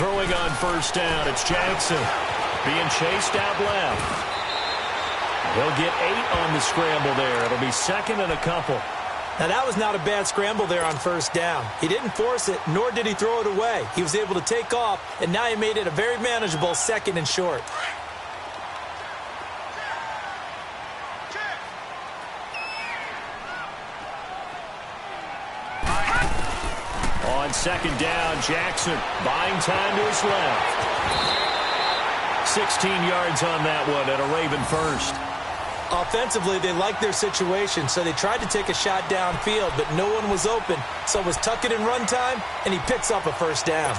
Throwing on first down, it's Jackson. Being chased out left. He'll get 8 on the scramble there. It'll be second and a couple. Now, that was not a bad scramble there on first down. He didn't force it, nor did he throw it away. He was able to take off, and now he made it a very manageable second and short. On second down, Jackson buying time to his left. 16 yards on that one at a Raven first. Offensively, they liked their situation, so they tried to take a shot downfield, but no one was open. So it was tuck it and run time, and he picks up a first down.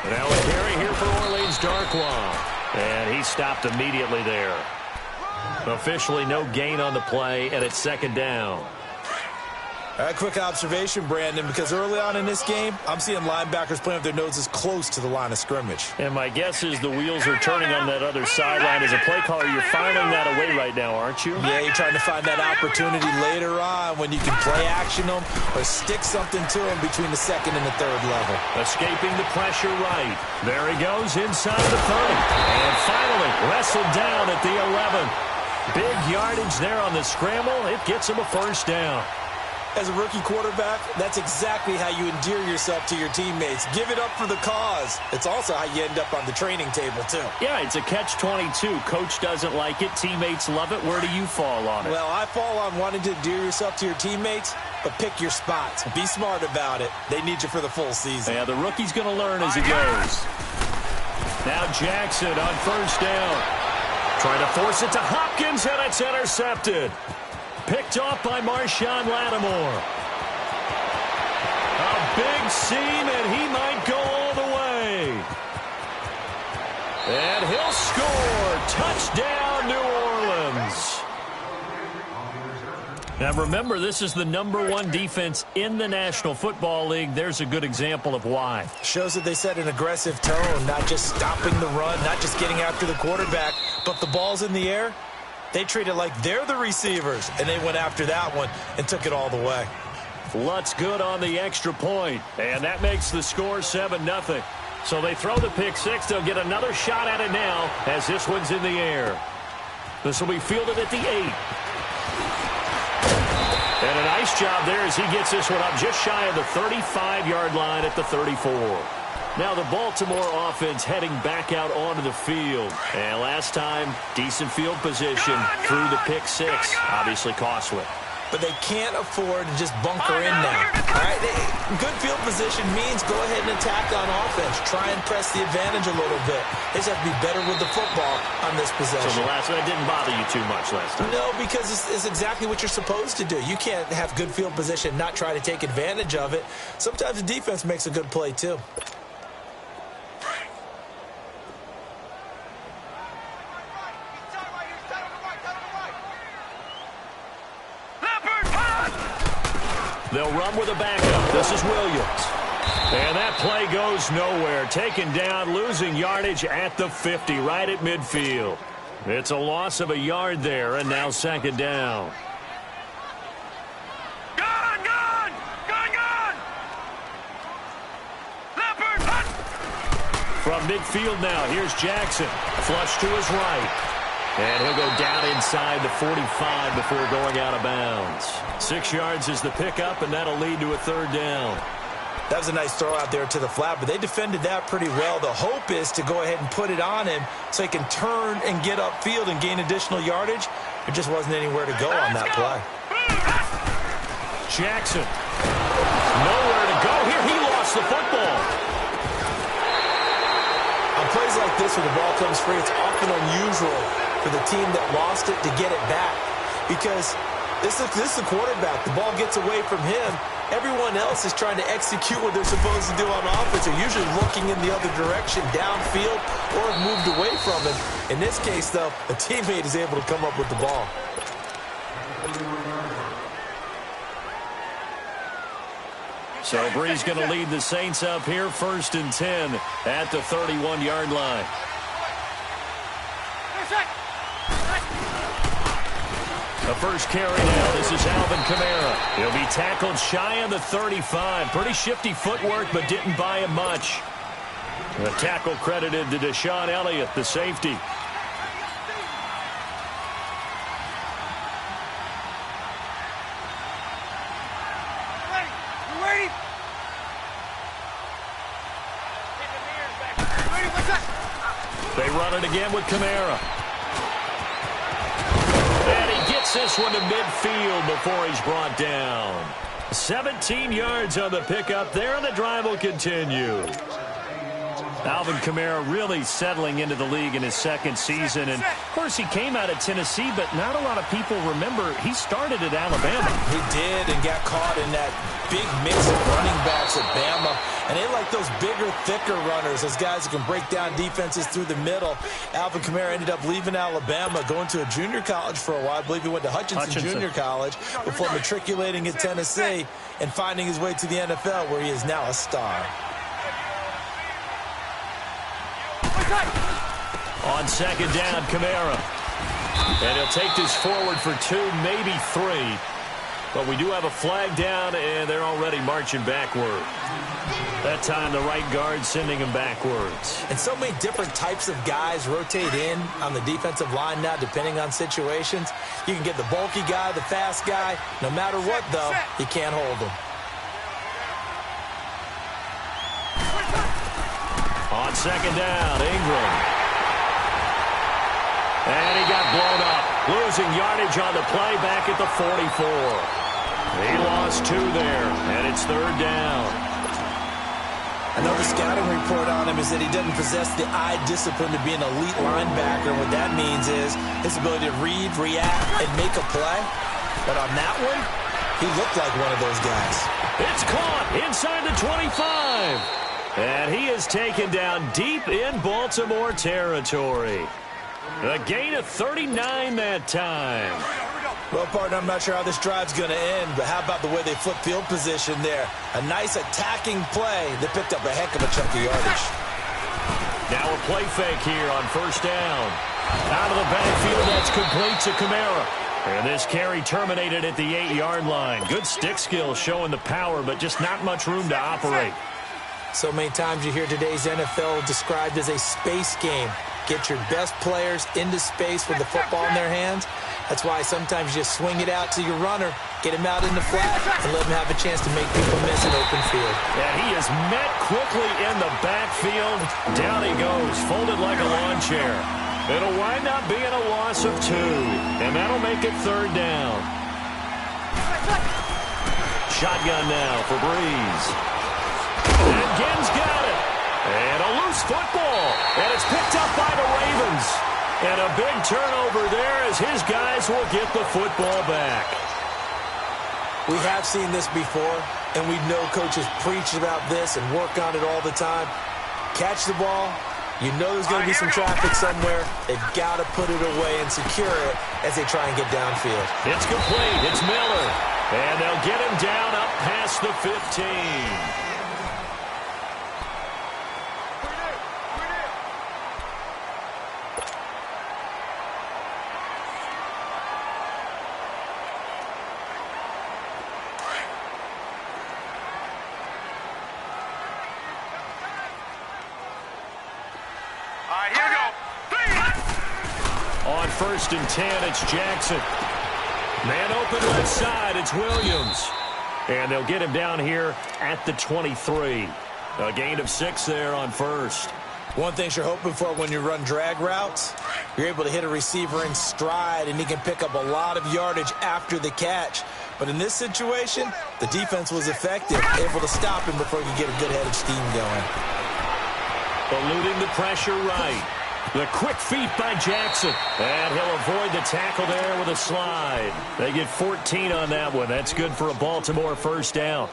Now a carry here for Orleans Darkwa. And he stopped immediately there. Officially no gain on the play, and it's second down. A quick observation, Brandon, because early on in this game, I'm seeing linebackers playing with their noses close to the line of scrimmage. And my guess is the wheels are turning on that other sideline. As a play caller, you're filing that away right now, aren't you? Yeah, you're trying to find that opportunity later on when you can play action them or stick something to them between the second and the third level. Escaping the pressure right. There he goes inside the 30. And finally wrestled down at the 11. Big yardage there on the scramble. It gets him a first down. As a rookie quarterback, that's exactly how you endear yourself to your teammates. Give it up for the cause. It's also how you end up on the training table, too. Yeah, it's a catch-22. Coach doesn't like it. Teammates love it. Where do you fall on it? Well, I fall on wanting to endear yourself to your teammates, but pick your spots. Be smart about it. They need you for the full season. Yeah, the rookie's going to learn as he goes. Now Jackson on first down. Trying to force it to Hopkins, and it's intercepted. Picked off by Marshawn Lattimore. A big seam, and he might go all the way. And he'll score. Touchdown, New Orleans. Now, remember, this is the #1 defense in the National Football League. There's a good example of why. Shows that they set an aggressive tone, not just stopping the run, not just getting after the quarterback, but the ball's in the air. They treat it like they're the receivers, and they went after that one and took it all the way. Lutz good on the extra point, and that makes the score 7-0. So they throw the pick six. They'll get another shot at it now as this one's in the air. This will be fielded at the 8. And a nice job there as he gets this one up just shy of the 35-yard line at the 34. Now the Baltimore offense heading back out onto the field. And last time, decent field position through the pick six. Obviously costly. But they can't afford to just bunker in now. All right? Good field position means go ahead and attack on offense. Try and press the advantage a little bit. They just have to be better with the football on this possession. So the last one, it didn't bother you too much last time? No, because it's exactly what you're supposed to do. You can't have good field position, not try to take advantage of it. Sometimes the defense makes a good play, too. They'll run with a backup. This is Williams. And that play goes nowhere. Taken down, losing yardage at the 50, right at midfield. It's a loss of a yard there, and now second down. Gone! Leopard, hut! From midfield now, here's Jackson. Flush to his right. And he'll go down inside the 45 before going out of bounds. 6 yards is the pickup, and that'll lead to a third down. That was a nice throw out there to the flat, but they defended that pretty well. The hope is to go ahead and put it on him so he can turn and get upfield and gain additional yardage. There just wasn't anywhere to go on that play. Jackson. Nowhere to go here. He lost the football. On plays like this where the ball comes free, it's often unusual for the team that lost it to get it back, because this is the quarterback. The ball gets away from him. Everyone else is trying to execute what they're supposed to do on offense. They're usually looking in the other direction, downfield, or have moved away from him. In this case, though, a teammate is able to come up with the ball. So Bree's going to lead the Saints up here, 1st and 10 at the 31-yard line. The first carry now. This is Alvin Kamara. He'll be tackled shy of the 35. Pretty shifty footwork, but didn't buy him much. The tackle credited to Deshaun Elliott, the safety. They run it again with Kamara. And he gets this one to midfield before he's brought down. 17 yards on the pickup there, and the drive will continue. Alvin Kamara really settling into the league in his second season. And, of course, he came out of Tennessee, but not a lot of people remember he started at Alabama. He did and got caught in that big mix of running backs at Bama. And they like those bigger, thicker runners, those guys who can break down defenses through the middle. Alvin Kamara ended up leaving Alabama, going to a junior college for a while. I believe he went to Hutchinson Junior College before matriculating at Tennessee and finding his way to the NFL, where he is now a star. On second down, Kamara. And he'll take this forward for 2, maybe 3. But we do have a flag down, and they're already marching backward. That time, the right guard sending him backwards. And so many different types of guys rotate in on the defensive line now, depending on situations. You can get the bulky guy, the fast guy. No matter what, though, you can't hold them. On second down, Ingram. And he got blown up. Losing yardage on the play back at the 44. He lost 2 there, and it's third down. Another scouting report on him is that he doesn't possess the eye discipline to be an elite linebacker. What that means is his ability to read, react, and make a play. But on that one, he looked like one of those guys. It's caught inside the 25. And he is taken down deep in Baltimore territory. A gain of 39 that time. Well, partner, I'm not sure how this drive's going to end, but how about the way they flip field position there? A nice attacking play that picked up a heck of a chunk of yardage. Now a play fake here on first down. Out of the backfield, that's complete to Kamara. And this carry terminated at the 8-yard line. Good stick skills showing the power, but just not much room to operate. So many times you hear today's NFL described as a space game. Get your best players into space with the football in their hands. That's why sometimes you just swing it out to your runner, get him out in the flat, and let him have a chance to make people miss an open field. Yeah, he is met quickly in the backfield. Down he goes, folded like a lawn chair. It'll wind up being a loss of 2, and that'll make it third down. Shotgun now for Breeze. And Ginn's got it. And a loose football. And it's picked up by the Ravens. And a big turnover there as his guys will get the football back. We have seen this before, and we know coaches preach about this and work on it all the time. Catch the ball. You know there's going to be some traffic somewhere. They've got to put it away and secure it as they try and get downfield. It's complete. It's Miller. And they'll get him down up past the 15. On first and 10, it's Jackson. Man open left side, it's Williams. And they'll get him down here at the 23. A gain of 6 there on first. One thing you're hoping for when you run drag routes, you're able to hit a receiver in stride, and he can pick up a lot of yardage after the catch. But in this situation, the defense was effective, able to stop him before he could get a good head of steam going. Eluding the pressure right. The quick feet by Jackson. And he'll avoid the tackle there with a slide. They get 14 on that one. That's good for a Baltimore first down.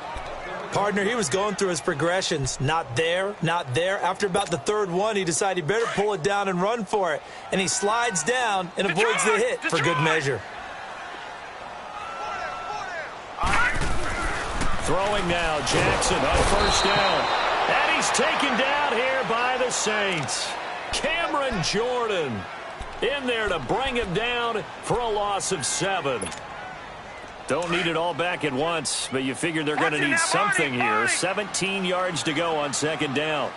Partner, he was going through his progressions. Not there, not there. After about the third one, he decided he better pull it down and run for it. And he slides down and avoids the hit for good measure. Throwing now, Jackson on first down. And he's taken down here by the Saints. Cameron Jordan. in there to bring him down for a loss of 7. Don't need it all back at once, but you figure they're going to need something here. 17 yards to go on second down.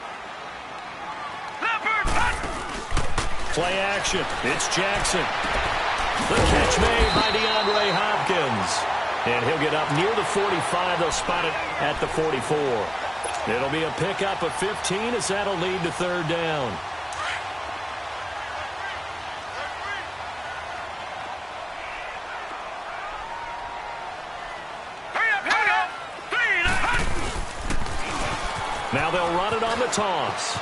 Play action. It's Jackson. The catch made by DeAndre Hopkins. And he'll get up near the 45. They'll spot it at the 44. It'll be a pickup of 15 as that'll lead to third down. Now they'll run it on the toss.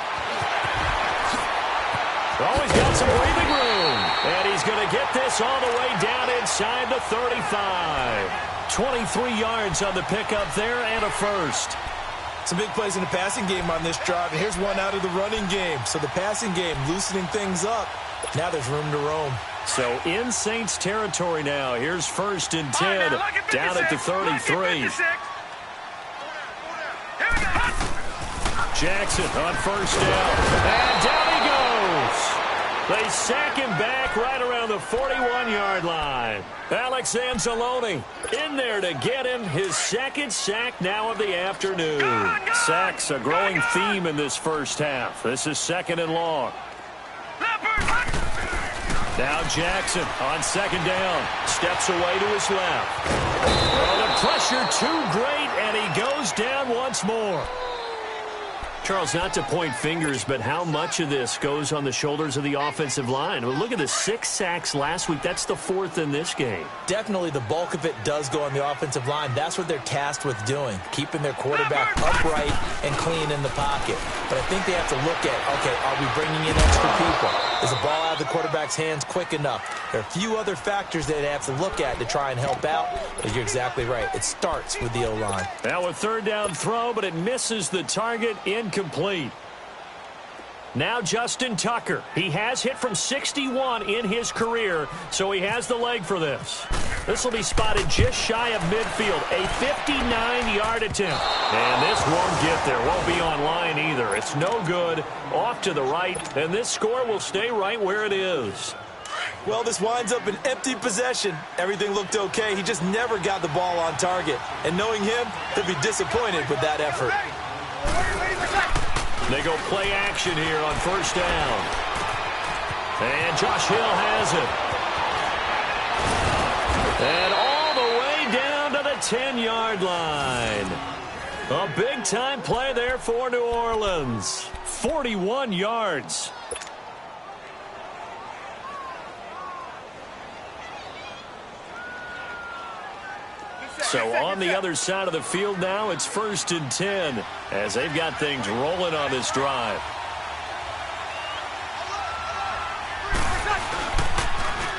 Oh, he's got some breathing room. And he's going to get this all the way down inside the 35. 23 yards on the pickup there and a first. Some big plays in the passing game on this drive. And here's one out of the running game. So the passing game loosening things up. Now there's room to roam. So in Saints territory now. Here's 1st and 10 down at the 33. Jackson on 1st down. And down he goes. They sack him back right around the 41-yard line. Alex Anzalone in there to get him his 2nd sack now of the afternoon. Sacks a growing theme in this first half. This is 2nd and long. Now Jackson on 2nd down. Steps away to his left. Oh, the pressure too great, and he goes down once more. Charles, not to point fingers, but how much of this goes on the shoulders of the offensive line? Well, look at the 6 sacks last week. That's the 4th in this game. Definitely the bulk of it does go on the offensive line. That's what they're tasked with doing, keeping their quarterback upright and clean in the pocket. But I think they have to look at, okay, are we bringing in extra people? Is the ball out of the quarterback's hands quick enough? There are a few other factors that they have to look at to try and help out. But you're exactly right. It starts with the O-line. Now a 3rd down throw, but it misses the target. Incomplete. Now Justin Tucker. He has hit from 61 in his career, so he has the leg for this. This will be spotted just shy of midfield. A 59-yard attempt. And this won't get there. Won't be on line either. It's no good. Off to the right, and this score will stay right where it is. Well, this winds up an empty possession. Everything looked okay. He just never got the ball on target. And knowing him, he'll be disappointed with that effort. They go play action here on 1st down. And Josh Hill has it. And all the way down to the 10-yard line. A big-time play there for New Orleans. 41 yards. So on the other side of the field now, it's 1st and 10 as they've got things rolling on this drive.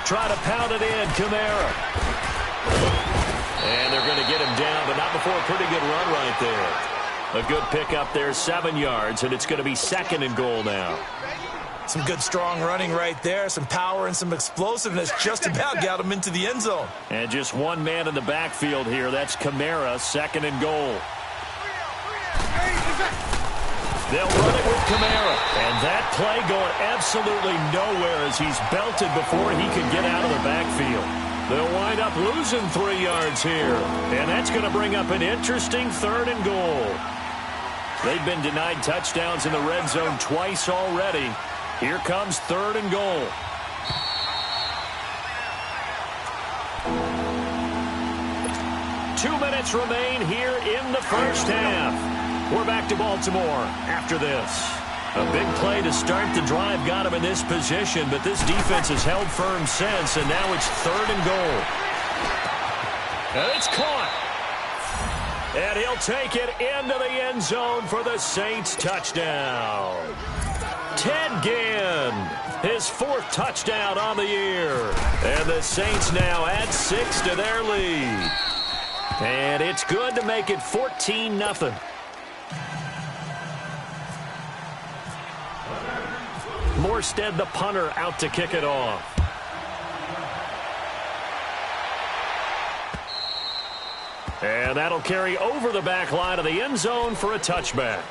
Try to pound it in, Kamara. And they're going to get him down, but not before a pretty good run right there. A good pickup there, 7 yards, and it's going to be 2nd and goal now. Some good, strong running right there. Some power and some explosiveness just about got him into the end zone. And just one man in the backfield here. That's Kamara, 2nd and goal. They'll run it with Kamara. And that play going absolutely nowhere as he's belted before he could get out of the backfield. They'll wind up losing 3 yards here. And that's going to bring up an interesting 3rd and goal. They've been denied touchdowns in the red zone twice already. Here comes 3rd and goal. Two minutes remain here in the first half. We're back to Baltimore after this. A big play to start the drive got him in this position, but this defense has held firm since, and now it's 3rd and goal. And it's caught. And he'll take it into the end zone for the Saints touchdown. Ted Ginn, his 4th touchdown on the year. And the Saints now add 6 to their lead. And it's good to make it 14-0. Morstead, the punter, out to kick it off. And that'll carry over the back line of the end zone for a touchback.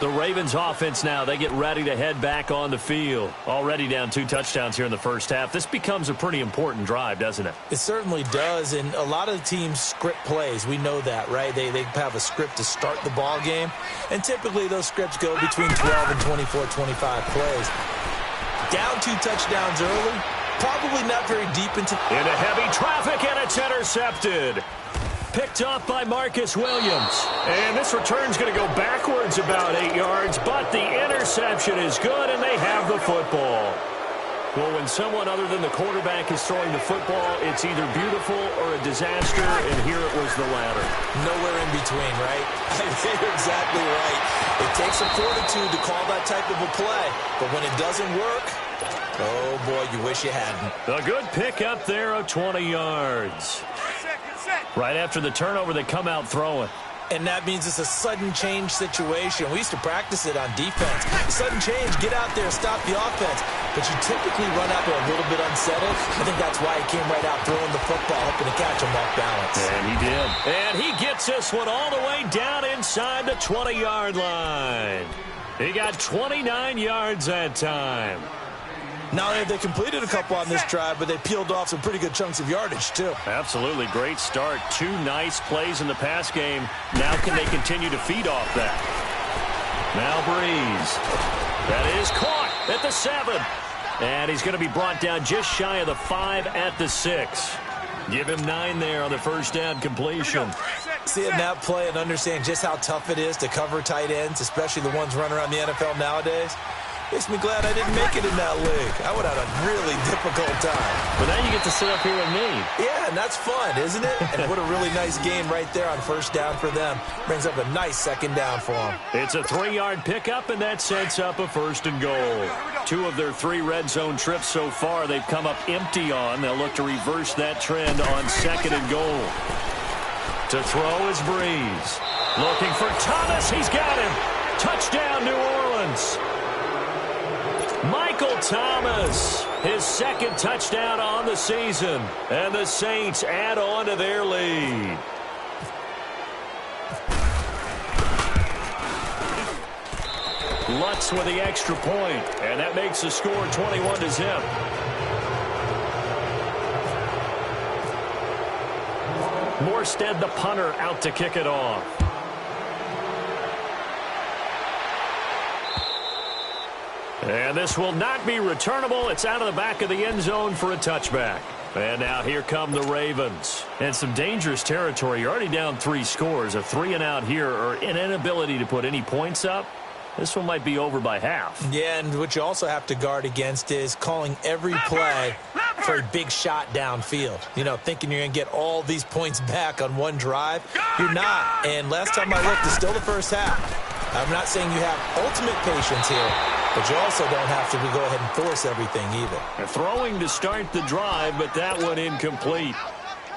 The Ravens offense now, they get ready to head back on the field. Already down 2 touchdowns here in the first half. This becomes a pretty important drive, doesn't it? It certainly does, and a lot of the teams script plays. We know that, right? They have a script to start the ball game, and typically those scripts go between 12 and 24, 25 plays. Down 2 touchdowns early, probably not very deep into heavy traffic, and it's intercepted. Picked off by Marcus Williams. And this return's going to go backwards about 8 yards, but the interception is good, and they have the football. Well, when someone other than the quarterback is throwing the football, it's either beautiful or a disaster, and here it was the latter. Nowhere in between, right? You're exactly right. It takes some fortitude to call that type of a play, but when it doesn't work, oh, boy, you wish you hadn't. A good pick up there of 20 yards. Right after the turnover, they come out throwing. And that means it's a sudden change situation. We used to practice it on defense. Sudden change, get out there, stop the offense. But you typically run out there a little bit unsettled. I think that's why he came right out throwing the football, hoping to catch him off balance. And he did. And he gets this one all the way down inside the 20-yard line. He got 29 yards that time. Not only have they completed a couple on this drive, but they peeled off some pretty good chunks of yardage, too. Absolutely. Great start. 2 nice plays in the pass game. Now can they continue to feed off that? Now Breeze. That is caught at the 7. And he's going to be brought down just shy of the 5 at the 6. Give him 9 there on the first down completion. Seeing that play and understand just how tough it is to cover tight ends, especially the ones running around the NFL nowadays, makes me glad I didn't make it in that league. I would have had a really difficult time. But now you get to sit up here with me. Yeah, and that's fun, isn't it? And what a really nice game right there on first down for them. Brings up a nice second down for them. It's a 3-yard pickup, and that sets up a 1st and goal. 2 of their 3 red zone trips so far, they've come up empty on. They'll look to reverse that trend on 2nd and goal. To throw is Breeze. Looking for Thomas. He's got him. Touchdown, New Orleans. Michael Thomas, his 2nd touchdown on the season, and the Saints add on to their lead. Lutz with the extra point, and that makes the score 21-0. Morstead, the punter, out to kick it off. And this will not be returnable. It's out of the back of the end zone for a touchback. And now here come the Ravens. And some dangerous territory. You're already down 3 scores. A 3-and-out here, or an inability to put any points up. This one might be over by half. Yeah, and what you also have to guard against is calling every play for a big shot downfield. You know, thinking you're going to get all these points back on one drive. You're not. And last time I looked, it's still the first half. I'm not saying you have ultimate patience here, but you also don't have to go ahead and force everything either. Throwing to start the drive, but that one incomplete.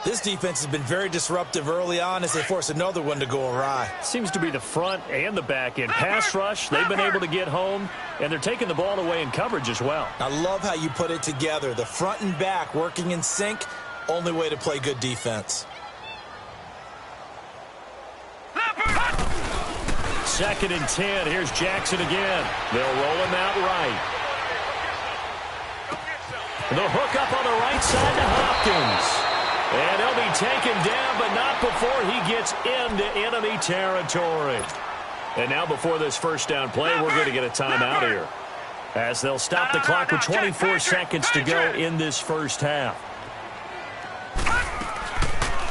This defense has been very disruptive early on as they force another one to go awry. Seems to be the front and the back end. Pass rush, they've been able to get home, and they're taking the ball away in coverage as well. I love how you put it together. The front and back working in sync, only way to play good defense. 2nd and 10. Here's Jackson again. They'll roll him out right. The hook up on the right side to Hopkins. And he'll be taken down, but not before he gets into enemy territory. And now before this first down play, we're going to get a timeout here, as they'll stop the clock with 24 seconds to go in this first half.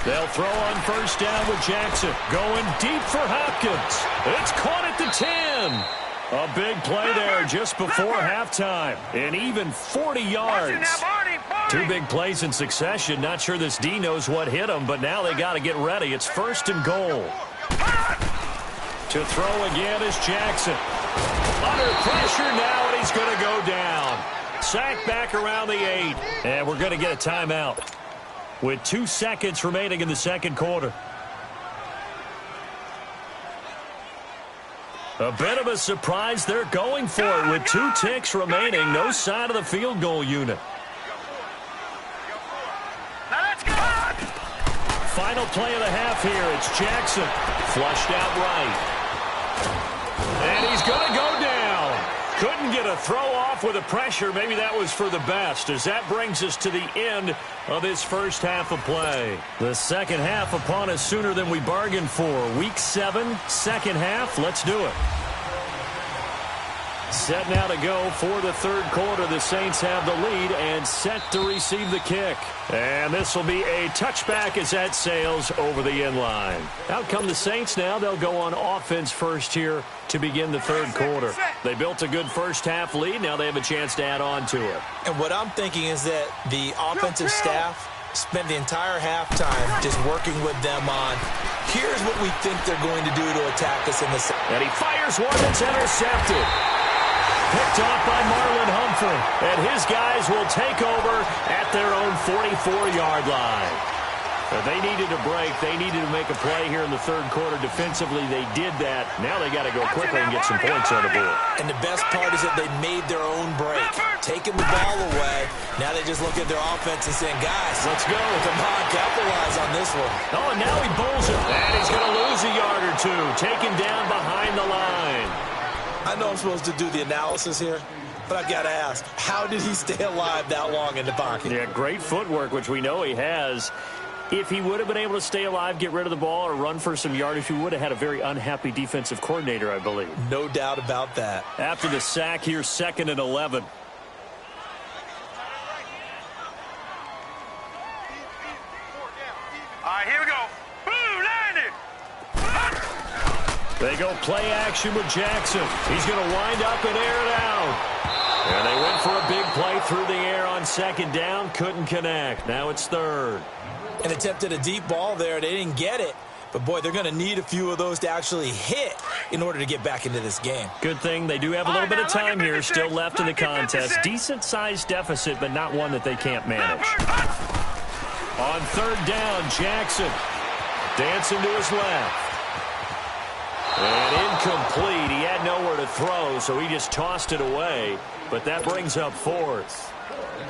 They'll throw on first down with Jackson. Going deep for Hopkins. It's caught at the 10. A big play there just before halftime. And even 40 yards. 2 big plays in succession. Not sure this D knows what hit him, but now they got to get ready. It's 1st and goal. To throw again is Jackson. Under pressure now, and he's going to go down. Sacked back around the 8. And we're going to get a timeout with 2 seconds remaining in the second quarter. A bit of a surprise. They're going for it with 2 ticks remaining. No sign of the field goal unit. Final play of the half here. It's Jackson. Flushed out right. And he's going to go down. Couldn't get a throw off with the pressure. Maybe that was for the best, as that brings us to the end of this first half of play. The second half upon us sooner than we bargained for. Week 7, second half. Let's do it. Set now to go for the third quarter. The Saints have the lead and set to receive the kick. And this will be a touchback as that sails over the end line. Out come the Saints now. They'll go on offense first here to begin the third quarter. They built a good first half lead. Now they have a chance to add on to it. And what I'm thinking is that the offensive staff spent the entire halftime just working with them on, here's what we think they're going to do to attack us in the second. And he fires one that's intercepted. Picked off by Marlon Humphrey. And his guys will take over at their own 44-yard line. They needed a break. They needed to make a play here in the third quarter. Defensively, they did that. Now they got to go quickly and get some points on the board. And the best part is that they made their own break. Taking the ball away. Now they just look at their offense and saying, guys, let's go. Come on, capitalize on this one. Oh, and now he bowls it. And he's going to lose a yard or two. Taken down behind the line. I know I'm supposed to do the analysis here, but I've got to ask, how did he stay alive that long in the pocket? Yeah, great footwork, which we know he has. If he would have been able to stay alive, get rid of the ball, or run for some yardage, he would have had a very unhappy defensive coordinator, I believe. No doubt about that. After the sack here, 2nd and 11. All right, here we go. Boom, landed. They go play action with Jackson. He's going to wind up and air it out. And they went for a big play through the air on 2nd down. Couldn't connect. Now it's 3rd. And attempted a deep ball there. They didn't get it. But, boy, they're going to need a few of those to actually hit in order to get back into this game. Good thing they do have a little bit of time here still left in the contest. Decent-sized deficit, but not one that they can't manage. On 3rd down, Jackson dancing to his left. And incomplete. He had nowhere to throw, so he just tossed it away. But that brings up 4th.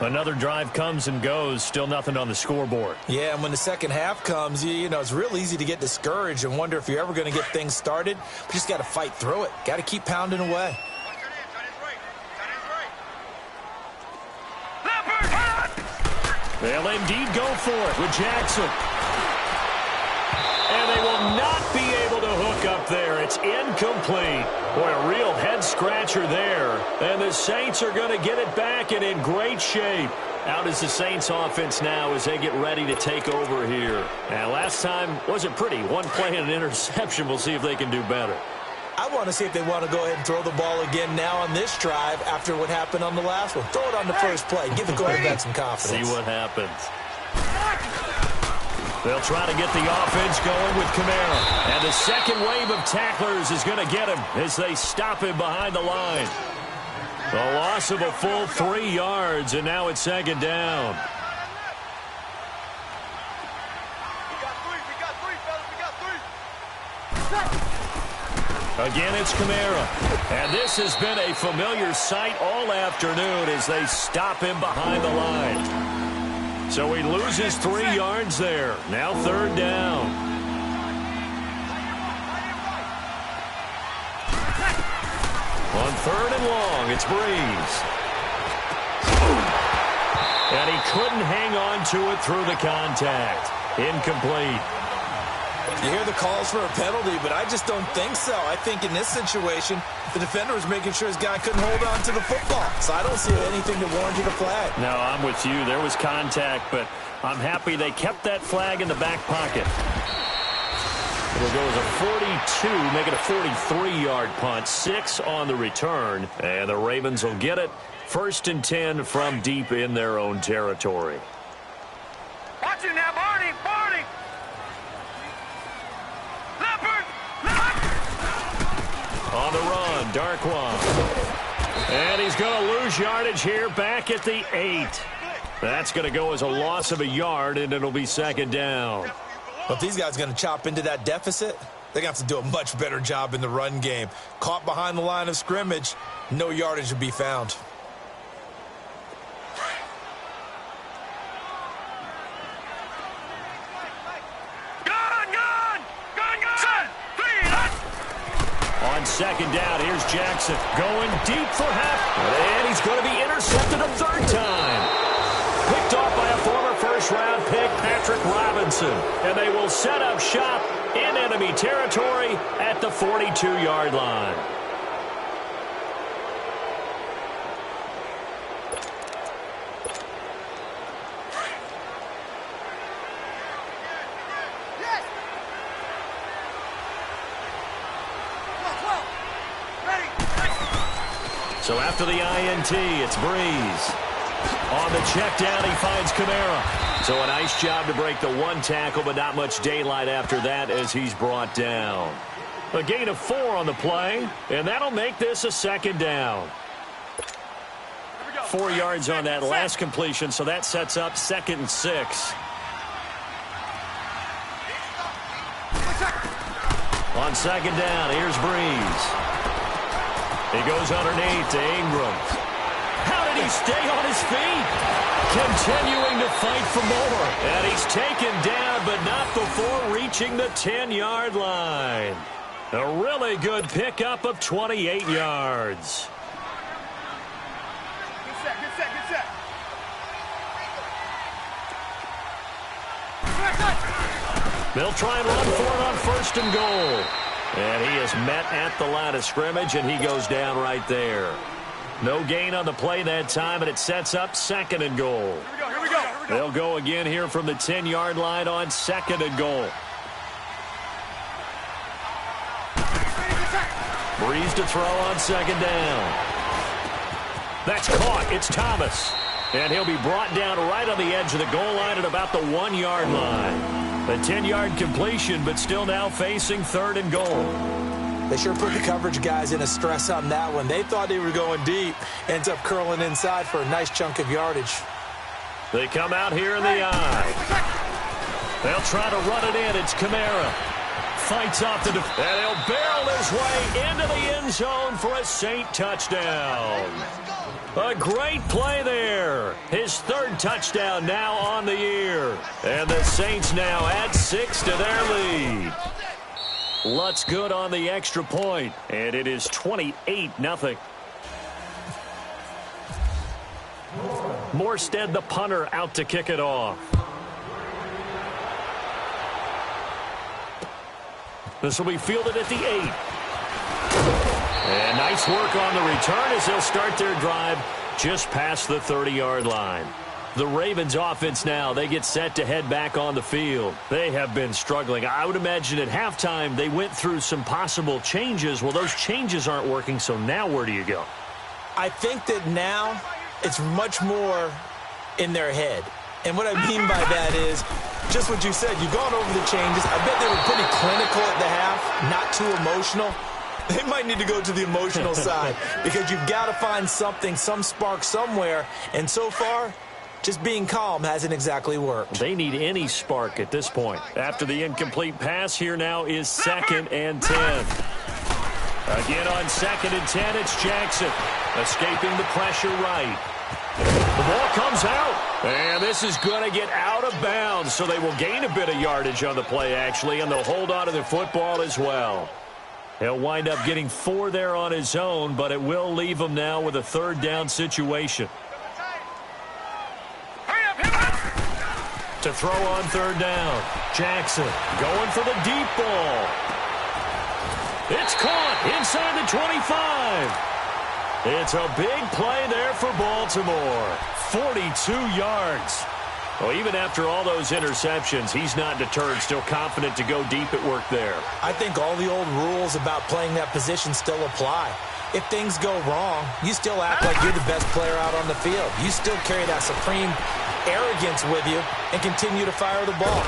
Another drive comes and goes. Still nothing on the scoreboard. Yeah, and when the second half comes, you know, it's real easy to get discouraged and wonder if you're ever going to get things started. But you just got to fight through it. Got to keep pounding away. They'll indeed go for it with Jackson. And they will not be able to hook up there. It's incomplete. Boy, a real head-scratcher there. And the Saints are going to get it back and in great shape. Out is the Saints offense now as they get ready to take over here. And last time wasn't pretty. One play and an interception. We'll see if they can do better. I want to see if they want to go ahead and throw the ball again now on this drive after what happened on the last one. Throw it on the first play. Give the quarterback some confidence. See what happens. They'll try to get the offense going with Kamara. And the second wave of tacklers is going to get him as they stop him behind the line. A loss of a full 3 yards, and now it's 2nd down. Again, it's Kamara. And this has been a familiar sight all afternoon as they stop him behind the line. So he loses 3 yards there. Now 3rd down. On 3rd and long, it's Breeze. And he couldn't hang on to it through the contact. Incomplete. You hear the calls for a penalty, but I just don't think so. I think in this situation, the defender was making sure his guy couldn't hold on to the football. So I don't see anything that warranted a flag. No, I'm with you. There was contact, but I'm happy they kept that flag in the back pocket. It'll go as a 42, make it a 43-yard punt. 6 on the return, and the Ravens will get it. 1st and 10 from deep in their own territory. Watch it now, Barney! Barney! Leopard! On the run, Darkwan. And he's going to lose yardage here back at the 8. That's going to go as a loss of a yard, and it'll be 2nd down. But if these guys are going to chop into that deficit, they're going to have to do a much better job in the run game. Caught behind the line of scrimmage, no yardage would be found. second down. Here's Jackson going deep for half. And he's going to be intercepted a third time. Picked off by a former first-round pick, Patrick Robinson. And they will set up shop in enemy territory at the 42-yard line. So after the INT, it's Breeze. On the check down, he finds Kamara. So a nice job to break the one tackle, but not much daylight after that as he's brought down. A gain of 4 on the play, and that'll make this a second down. 4 yards on that last completion, so that sets up 2nd and 6. On second down, here's Breeze. He goes underneath to Ingram. How did he stay on his feet? Continuing to fight for more. And he's taken down, but not before reaching the 10-yard line. A really good pickup of 28 yards. Good set, good set, good set. They'll try and run for it on 1st and goal. And he is met at the line of scrimmage, and he goes down right there. No gain on the play that time, and it sets up 2nd and goal. Here we go. They'll go again here from the 10-yard line on 2nd and goal. Breeze to throw on 2nd down. That's caught. It's Thomas. And he'll be brought down right on the edge of the goal line at about the 1-yard line. A 10-yard completion, but still now facing 3rd and goal. They sure put the coverage guys in a stress on that one. They thought they were going deep. Ends up curling inside for a nice chunk of yardage. They come out here in the eye. They'll try to run it in. It's Kamara. Fights off the defense. And he'll barrel his way into the end zone for a Saint touchdown. A great play there. His 3rd touchdown now on the year. And the Saints now add 6 to their lead. Lutz good on the extra point, and it is 28-0. Morstead, the punter, out to kick it off. This will be fielded at the 8. And nice work on the return as they'll start their drive just past the 30-yard line. The Ravens offense now, they get set to head back on the field. They have been struggling. I would imagine at halftime they went through some possible changes. Well, those changes aren't working, so now where do you go? I think that now it's much more in their head. And what I mean by that is just what you said. You've gone over the changes. I bet they were pretty clinical at the half, not too emotional. They might need to go to the emotional side because you've got to find something, some spark somewhere. And so far, just being calm hasn't exactly worked. They need any spark at this point. After the incomplete pass, here now is 2nd and 10. Again on 2nd and 10, it's Jackson. Escaping the pressure right. The ball comes out. And this is going to get out of bounds, so they will gain a bit of yardage on the play, actually, and they'll hold on to the football as well. He'll wind up getting 4 there on his own, but it will leave him now with a 3rd down situation. To throw on 3rd down. Jackson going for the deep ball. It's caught inside the 25. It's a big play there for Baltimore. 42 yards. Well, even after all those interceptions, he's not deterred, still confident to go deep at work there. I think all the old rules about playing that position still apply. If things go wrong, you still act like you're the best player out on the field. You still carry that supreme arrogance with you and continue to fire the ball.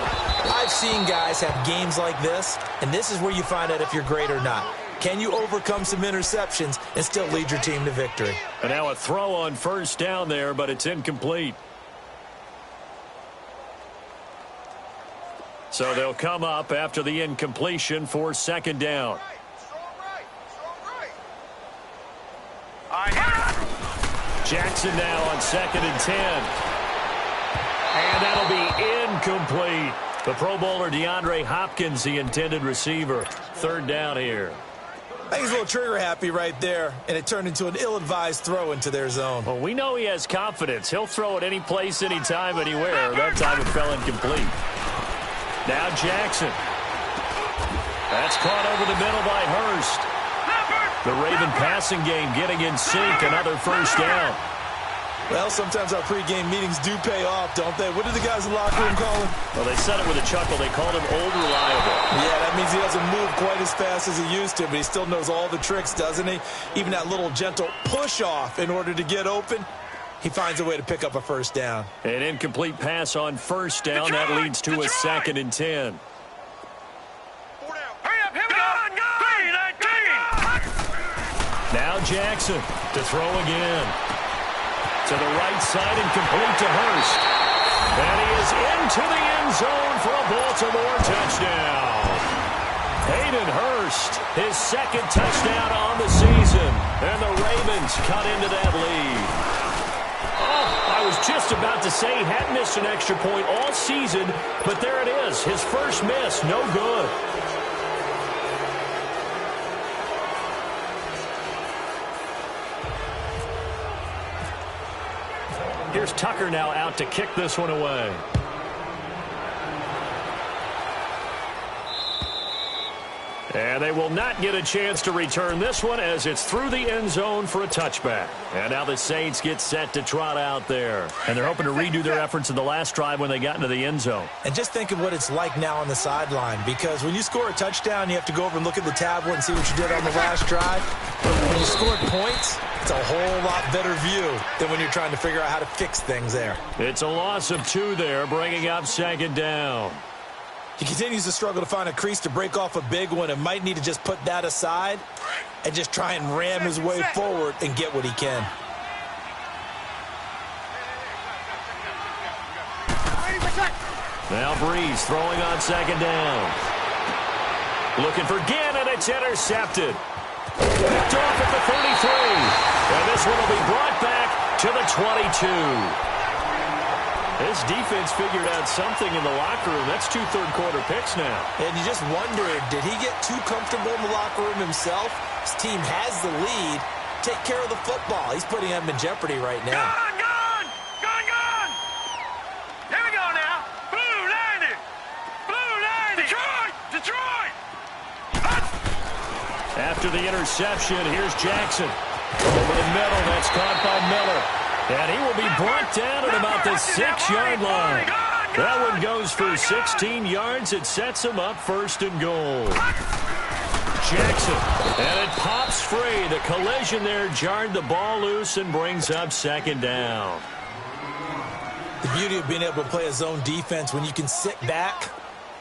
I've seen guys have games like this, and this is where you find out if you're great or not. Can you overcome some interceptions and still lead your team to victory? And now a throw on 1st down there, but it's incomplete. So they'll come up after the incompletion for 2nd down. Jackson now on 2nd and 10. And that'll be incomplete. The Pro Bowler DeAndre Hopkins, the intended receiver. 3rd down here. I think he's a little trigger happy right there, and it turned into an ill-advised throw into their zone. Well, we know he has confidence. He'll throw it any place, anytime, anywhere. That time it fell incomplete. Now Jackson. That's caught over the middle by Hurst. The Raven passing game getting in sync. Another first down. Well, sometimes our pregame meetings do pay off, don't they? What did the guys in the locker room call him? Well, they said it with a chuckle. They called him old reliable. Yeah, that means he doesn't move quite as fast as he used to, but he still knows all the tricks, doesn't he? Even that little gentle push-off in order to get open, he finds a way to pick up a first down. An incomplete pass on first down. That leads to a 2nd and 10. Hurry up, here we go. 3-19. Now Jackson to throw again. To the right side and complete to Hurst. And he is into the end zone for a Baltimore touchdown. Hayden Hurst, his 2nd touchdown on the season. And the Ravens cut into that lead. Oh, I was just about to say he hadn't missed an extra point all season, but there it is. His first miss, no good. Here's Tucker now out to kick this one away. And they will not get a chance to return this one as it's through the end zone for a touchback. And now the Saints get set to trot out there. And they're hoping to redo their efforts in the last drive when they got into the end zone. And just think of what it's like now on the sideline, because when you score a touchdown, you have to go over and look at the tablet and see what you did on the last drive. But when you scored points, it's a whole lot better view than when you're trying to figure out how to fix things there. It's a loss of 2 there, bringing up 2nd down. He continues to struggle to find a crease to break off a big one and might need to just put that aside and just try and ram his way forward and get what he can. Now Breeze throwing on 2nd down. Looking for Ginn, and it's intercepted. Picked off at the 33. And this one will be brought back to the 22. This defense figured out something in the locker room. That's 2 third-quarter picks now. And you just wondered, did he get too comfortable in the locker room himself? His team has the lead. Take care of the football. He's putting them in jeopardy right now. Gone! Here we go now. Blue 90. Blue 90. Detroit! After the interception, here's Jackson. Over the middle, that's caught by Miller. And he will be brought down at about the 6-yard line. That one goes for 16 yards. It sets him up 1st and goal. Jackson, and it pops free. The collision there jarred the ball loose and brings up 2nd down. The beauty of being able to play a zone defense when you can sit back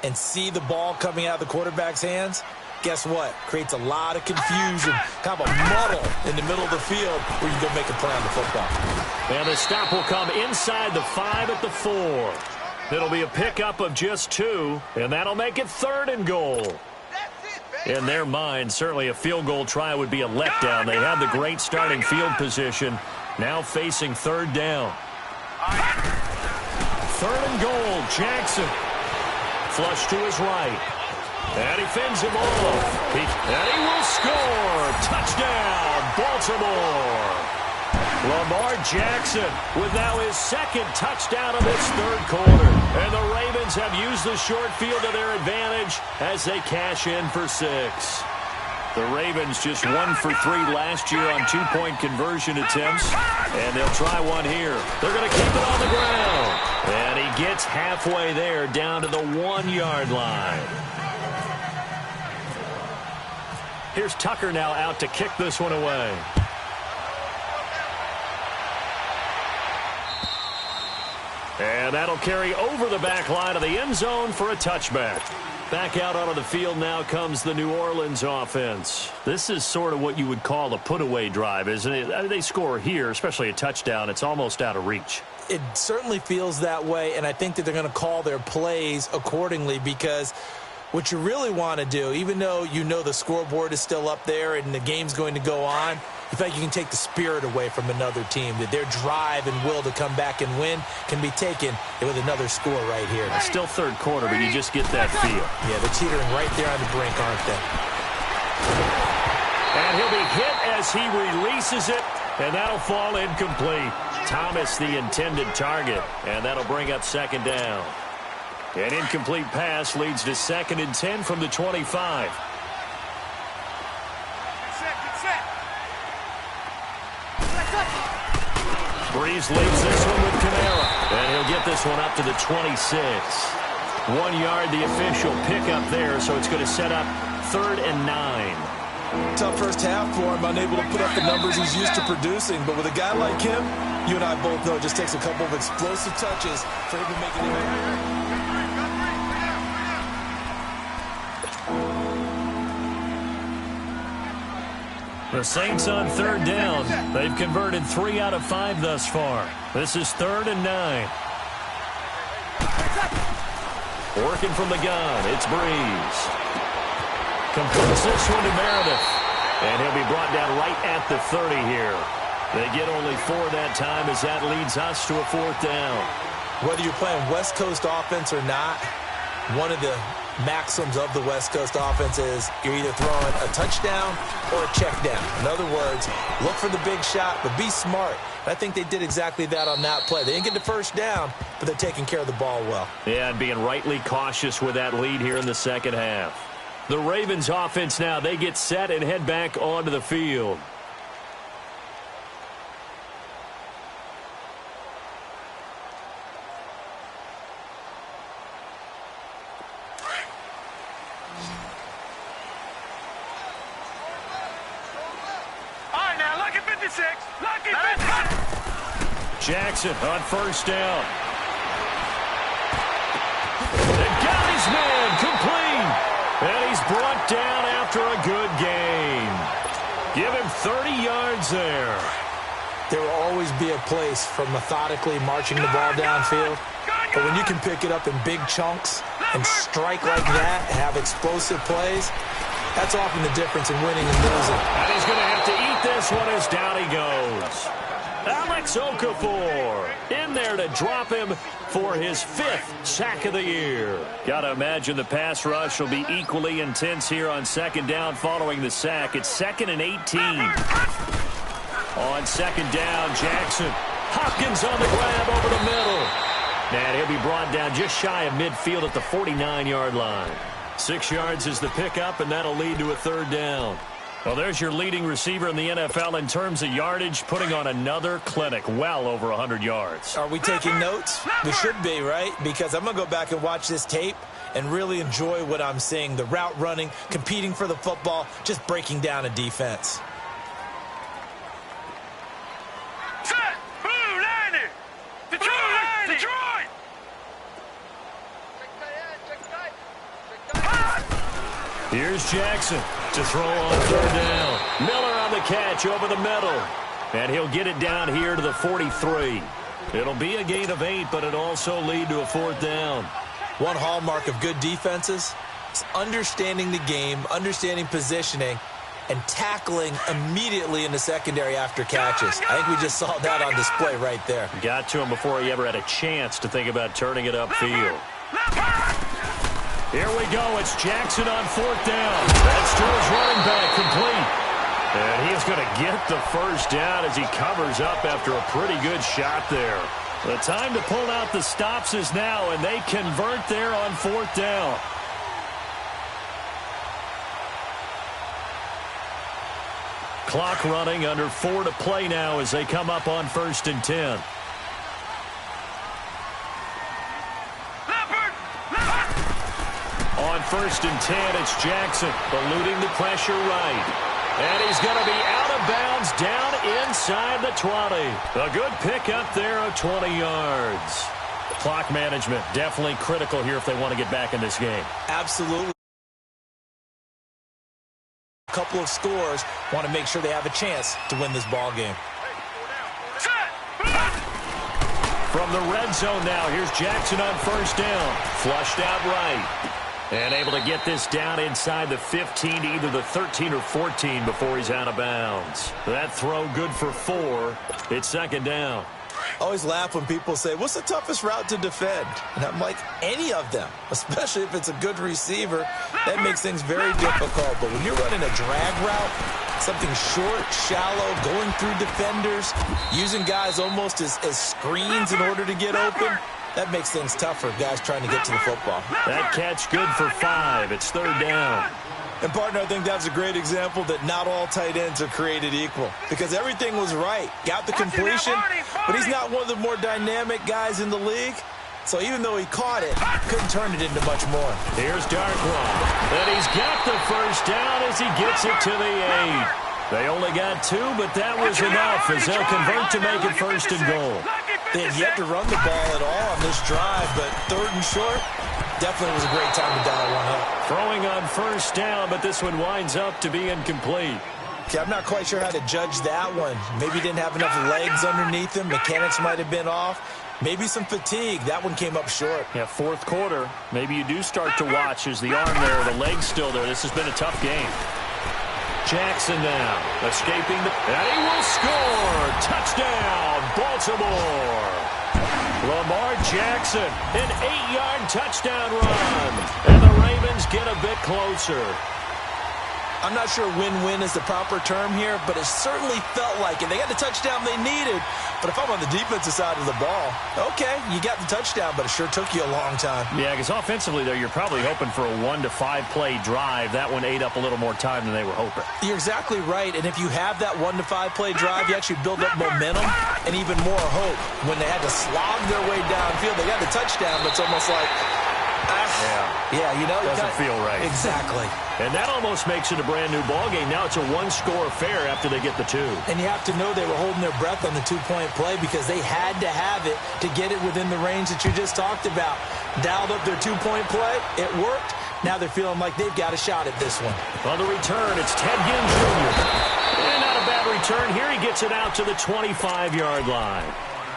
and see the ball coming out of the quarterback's hands, guess what? Creates a lot of confusion, kind of a muddle in the middle of the field where you go make a play on the football. And the stop will come inside the 5 at the 4. It'll be a pickup of just 2, and that'll make it 3rd and goal. In their mind, certainly a field goal try would be a letdown. They had the great starting field position, now facing 3rd down. 3rd and goal, Jackson. Flush to his right. And he fends him off. And he will score. Touchdown, Baltimore. Lamar Jackson with now his 2nd touchdown of this 3rd quarter. And the Ravens have used the short field to their advantage as they cash in for 6. The Ravens just 1 for 3 last year on 2-point conversion attempts. And they'll try one here. They're going to keep it on the ground. And he gets halfway there down to the 1-yard line. Here's Tucker now out to kick this one away. And that'll carry over the back line of the end zone for a touchback. Back out onto the field now comes the New Orleans offense. This is sort of what you would call a put-away drive, isn't it? I mean, they score here, especially a touchdown. It's almost out of reach. It certainly feels that way, and I think that they're going to call their plays accordingly, because what you really want to do, even though you know the scoreboard is still up there and the game's going to go on, you feel like you can take the spirit away from another team, that their drive and will to come back and win can be taken with another score right here. It's still 3rd quarter, but you just get that feel. Yeah, they're teetering right there on the brink, aren't they? And he'll be hit as he releases it, and that'll fall incomplete. Thomas, the intended target, and that'll bring up second down. An incomplete pass leads to 2nd and 10 from the 25. Breeze leads this one with Kamara, and he'll get this one up to the 26. 1 yard, the official pickup there, so it's going to set up 3rd and 9. Tough first half for him, unable to put up the numbers he's used to producing. But with a guy like him, you and I both know it just takes a couple of explosive touches for him to make it impact. The Saints on 3rd down. They've converted 3 out of 5 thus far. This is 3rd and 9. Working from the gun, it's Breeze. Completes this one to Meredith. And he'll be brought down right at the 30 here. They get only 4 that time as that leads us to a 4th down. Whether you're playing West Coast offense or not, one of the maxims of the West Coast offense is you're either throwing a touchdown or a check down. In other words, look for the big shot, but be smart. And I think they did exactly that on that play. They didn't get the first down, but they're taking care of the ball well. Yeah, and being rightly cautious with that lead here in the second half. The Ravens offense now, they get set and head back onto the field. Jackson on 1st down. And got his man complete. And he's brought down after a good game. Give him 30 yards there. There will always be a place for methodically marching the ball downfield. But when you can pick it up in big chunks and strike like that and have explosive plays, that's often the difference in winning and losing. And he's going to have to eat this one as down he goes. Alex Okafor in there to drop him for his 5th sack of the year. Got to imagine the pass rush will be equally intense here on 2nd down following the sack. It's 2nd and 18. On 2nd down, Jackson. Hopkins on the grab over the middle. And he'll be brought down just shy of midfield at the 49-yard line. 6 yards is the pickup, and that'll lead to a 3rd down. Well, there's your leading receiver in the NFL in terms of yardage, putting on another clinic, well over 100 yards. Are we taking notes? We should be, right? Because I'm going to go back and watch this tape and really enjoy what I'm seeing. The route running, competing for the football, just breaking down a defense. Set! Blue 90! Detroit! Detroit! Here's Jackson to throw on 3rd down. Miller on the catch over the middle. And he'll get it down here to the 43. It'll be a gain of 8, but it'll also lead to a 4th down. One hallmark of good defenses is understanding the game, understanding positioning, and tackling immediately in the secondary after catches. I think we just saw that on display right there. Got to him before he ever had a chance to think about turning it upfield. Here we go. It's Jackson on 4th down. That's to his running back, complete. And he's going to get the first down as he covers up after a pretty good shot there. The time to pull out the stops is now, and they convert there on 4th down. Clock running, under 4 to play now as they come up on 1st and 10. On 1st and 10, it's Jackson eluding the pressure right. And he's going to be out of bounds down inside the 20. A good pickup there of 20 yards. Clock management definitely critical here if they want to get back in this game. Absolutely. A couple of scores, want to make sure they have a chance to win this ball game. From the red zone now, here's Jackson on 1st down. Flushed out right. And able to get this down inside the 15 to either the 13 or 14 before he's out of bounds. That throw good for 4. It's 2nd down. I always laugh when people say, what's the toughest route to defend? And I'm like, any of them, especially if it's a good receiver. That makes things very difficult. But when you're running a drag route, Something short, shallow, going through defenders, using guys almost as screens in order to get open. That makes things tougher, guys trying to get to the football. That catch good for 5. It's third down. And, partner, I think that's a great example that not all tight ends are created equal because everything was right. Got the completion, but he's not one of the more dynamic guys in the league. So even though he caught it, couldn't turn it into much more. Here's Darkwa. And he's got the first down as he gets it to the 8. They only got 2, but that was enough as they'll convert to make it first and goal. They had yet to run the ball at all on this drive, but third and short, definitely was a great time to dial one up. Throwing on first down, but this one winds up to be incomplete. Okay, I'm not quite sure how to judge that one. Maybe he didn't have enough legs underneath him. Mechanics might have been off. Maybe some fatigue. That one came up short. Yeah, fourth quarter. Maybe you do start to watch as the arm there, the leg's still there. This has been a tough game. Jackson now, escaping, and he will score! Touchdown, Baltimore! Lamar Jackson, an 8-yard touchdown run. And the Ravens get a bit closer. I'm not sure win-win is the proper term here, but it certainly felt like it. They got the touchdown they needed, but if I'm on the defensive side of the ball, okay, you got the touchdown, but it sure took you a long time. Yeah, because offensively there, you're probably hoping for a 1 to 5 play drive. That one ate up a little more time than they were hoping. You're exactly right, and if you have that 1 to 5 play drive, you actually build up momentum and even more hope. When they had to slog their way downfield, they got the touchdown, but it's almost like, yeah, you know, doesn't feel right. Exactly. And that almost makes it a brand-new ball game. Now it's a 1-score affair after they get the 2. And you have to know they were holding their breath on the 2-point play because they had to have it to get it within the range that you just talked about. Dialed up their 2-point play. It worked. Now they're feeling like they've got a shot at this one. On the return, it's Ted Ginn Jr. And not a bad return here. He gets it out to the 25-yard line.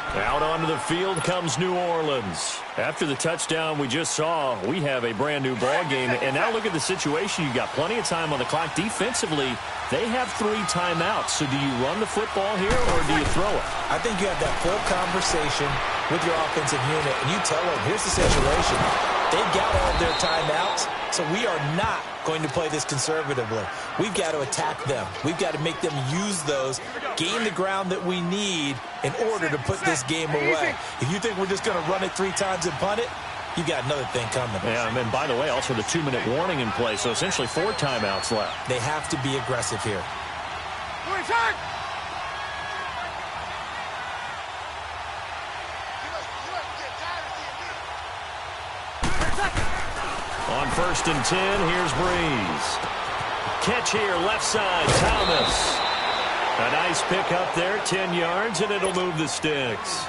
Out onto the field comes New Orleans. After the touchdown we just saw, we have a brand-new ball game. And now look at the situation. You've got plenty of time on the clock. Defensively, they have 3 timeouts. So do you run the football here or do you throw it? I think you have that full conversation with your offensive unit, and you tell them, here's the situation. They've got all of their timeouts, so we are not going to play this conservatively. We've got to attack them. We've got to make them use those, gain the ground that we need in order to put this game away. If you think we're just going to run it 3 times and punt it, you got another thing coming. Yeah, and then, by the way, also the 2-minute warning in play, so essentially 4 timeouts left. They have to be aggressive here. On 1st and 10, here's Breeze. Catch here, left side, Thomas. A nice pick up there, 10 yards, and it'll move the sticks.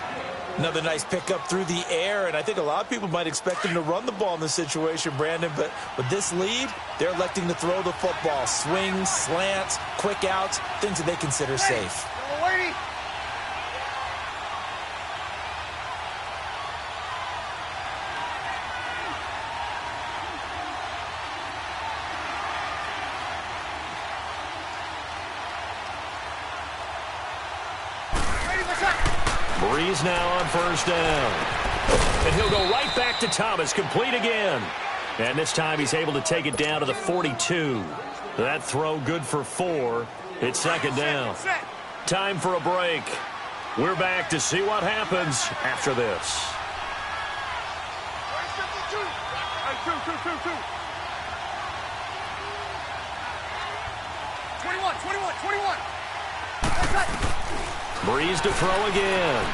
Another nice pickup through the air, and I think a lot of people might expect him to run the ball in this situation, Brandon, but with this lead, they're electing to throw the football. Swings, slants, quick outs, things that they consider safe. Breeze now on 1st down. And he'll go right back to Thomas, complete again. And this time he's able to take it down to the 42. That throw good for 4. It's 2nd down. Time for a break. We're back to see what happens after this. Breeze to throw again.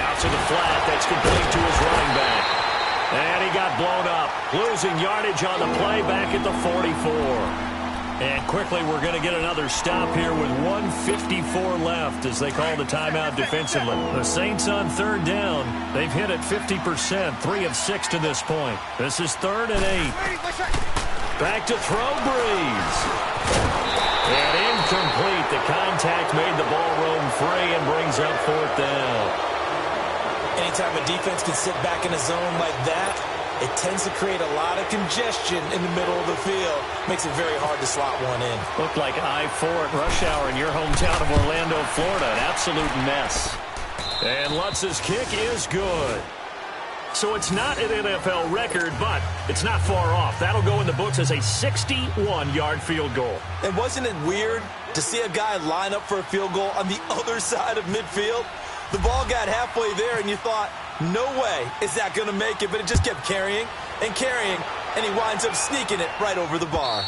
Out to the flat. That's complete to his running back. And he got blown up. Losing yardage on the play back at the 44. And quickly we're going to get another stop here with 1:54 left as they call the timeout defensively. The Saints on 3rd down. They've hit it 50%, 3 of 6 to this point. This is 3rd and 8. Back to throw, Breeze. And incomplete. The contact made the ball roam free and brings up 4th down. Anytime a defense can sit back in a zone like that, it tends to create a lot of congestion in the middle of the field. Makes it very hard to slot one in. Looked like I-4 at rush hour in your hometown of Orlando, Florida. An absolute mess. And Lutz's kick is good. So it's not an NFL record, but it's not far off. That'll go in the books as a 61-yard field goal. And wasn't it weird to see a guy line up for a field goal on the other side of midfield? The ball got halfway there, and you thought, no way is that going to make it, but it just kept carrying and carrying, and he winds up sneaking it right over the bar.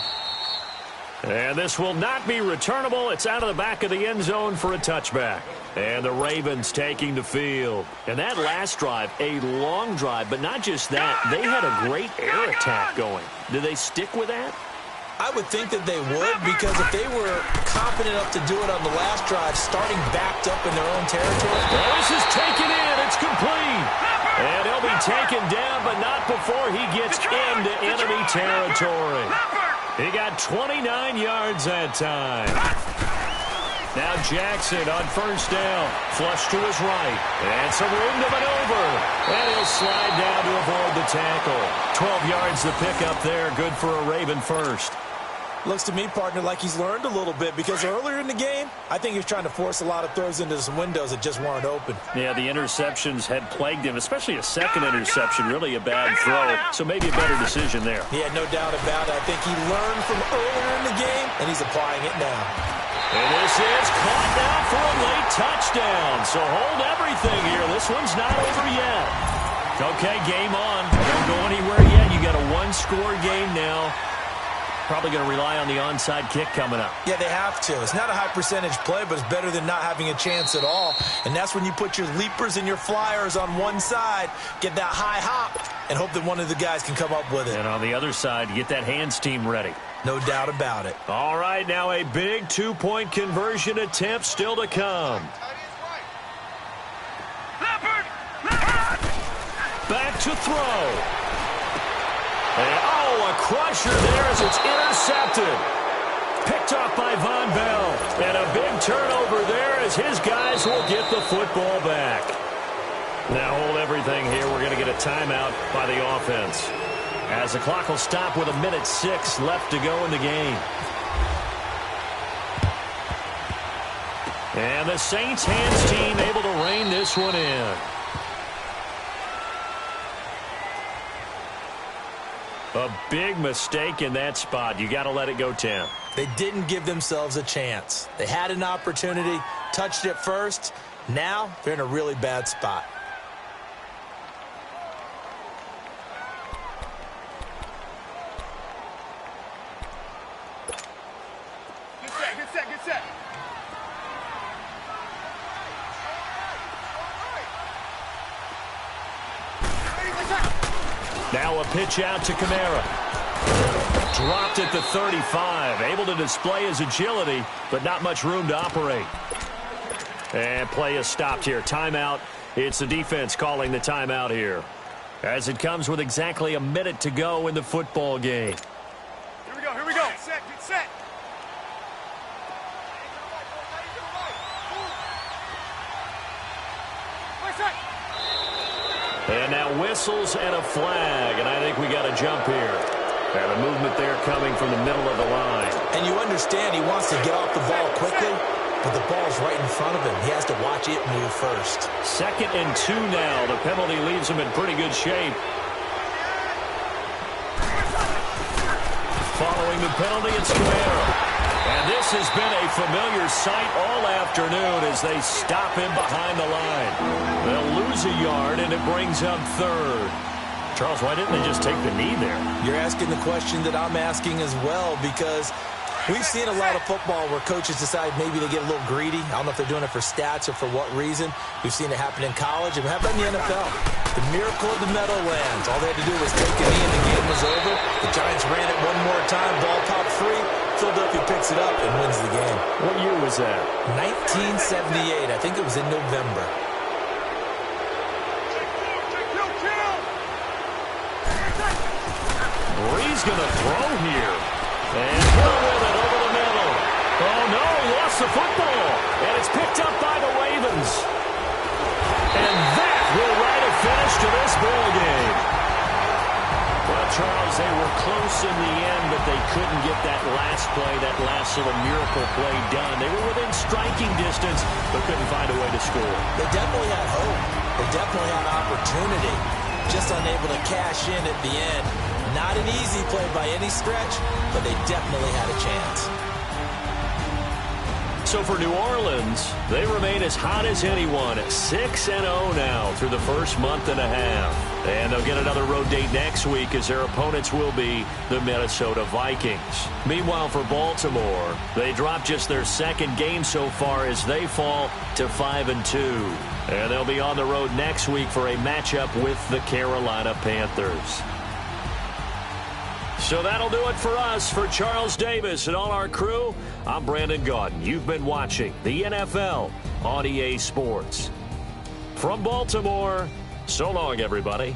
And this will not be returnable. It's out of the back of the end zone for a touchback. And the Ravens taking the field. And that last drive, a long drive, but not just that. They had a great air attack going. Do they stick with that? I would think that they would, because if they were confident enough to do it on the last drive, starting backed up in their own territory. Well, this is taken in. It's complete. And he'll be taken down, but not before he gets into enemy territory. He got 29 yards that time. Now Jackson on first down. Flush to his right. And some room to maneuver. And he'll slide down to avoid the tackle. 12 yards to pick up there. Good for a Raven first. Looks to me, partner, like he's learned a little bit, because earlier in the game, I think he was trying to force a lot of throws into some windows that just weren't open. Yeah, the interceptions had plagued him, especially a second interception, really a bad throw. So maybe a better decision there. Yeah, no doubt about it. I think he learned from earlier in the game, and he's applying it now. And this is caught now for a late touchdown. So hold everything here. This one's not over yet. Okay, game on. Don't go anywhere yet. You got a one-score game now. Probably going to rely on the onside kick coming up. Yeah, they have to. It's not a high percentage play, but it's better than not having a chance at all. And that's when you put your leapers and your flyers on one side, get that high hop, and hope that one of the guys can come up with it. And on the other side, get that hands team ready. No doubt about it. All right, now a big two-point conversion attempt still to come. Back to throw. And, a crusher there as it's intercepted. Picked off by Von Bell. And a big turnover there as his guys will get the football back. Now hold everything here. We're going to get a timeout by the offense, as the clock will stop with 1:06 left to go in the game. And the Saints hands team able to rein this one in. A big mistake in that spot. You got to let it go 10. They didn't give themselves a chance. They had an opportunity, touched it first. Now they're in a really bad spot. Good set. Now a pitch out to Kamara. Dropped at the 35. Able to display his agility, but not much room to operate. And play is stopped here. Timeout. It's the defense calling the timeout here, as it comes with exactly a minute to go in the football game. Here we go. Get set. And now whistles and a flag, and I think we got a jump here. And a movement there coming from the middle of the line. And you understand he wants to get off the ball quickly, but the ball's right in front of him. He has to watch it move first. 2nd and 2 now. The penalty leaves him in pretty good shape. Following the penalty, it's Kamara. And this has been a familiar sight all afternoon as they stop him behind the line. They'll lose a yard, and it brings up 3rd. Charles, why didn't they just take the knee there? You're asking the question that I'm asking as well, because we've seen a lot of football where coaches decide maybe they get a little greedy. I don't know if they're doing it for stats or for what reason. We've seen it happen in college, and it happened in the NFL. The miracle of the Meadowlands. All they had to do was take a knee, and the game was over. The Giants ran it one more time. Ball popped free. Philadelphia picks it up and wins the game. What year was that? 1978. I think it was in November. He's going to throw here. And throw with it over the middle. Oh, no, he lost the football. And it's picked up by the Ravens. And that will write a finish to this ball game. Well, Charles, they were close in the end, but they couldn't get that last play, that last sort of miracle play done. They were within striking distance, but couldn't find a way to score. They definitely had hope. They definitely had opportunity. just unable to cash in at the end. Not an easy play by any stretch, but they definitely had a chance. So for New Orleans, they remain as hot as anyone at 6-0 now through the first month and a half. And they'll get another road date next week as their opponents will be the Minnesota Vikings. Meanwhile, for Baltimore, they dropped just their second game so far as they fall to 5-2. And they'll be on the road next week for a matchup with the Carolina Panthers. So that'll do it for us. For Charles Davis and all our crew, I'm Brandon Gaudin. You've been watching the NFL on EA Sports. From Baltimore, so long, everybody.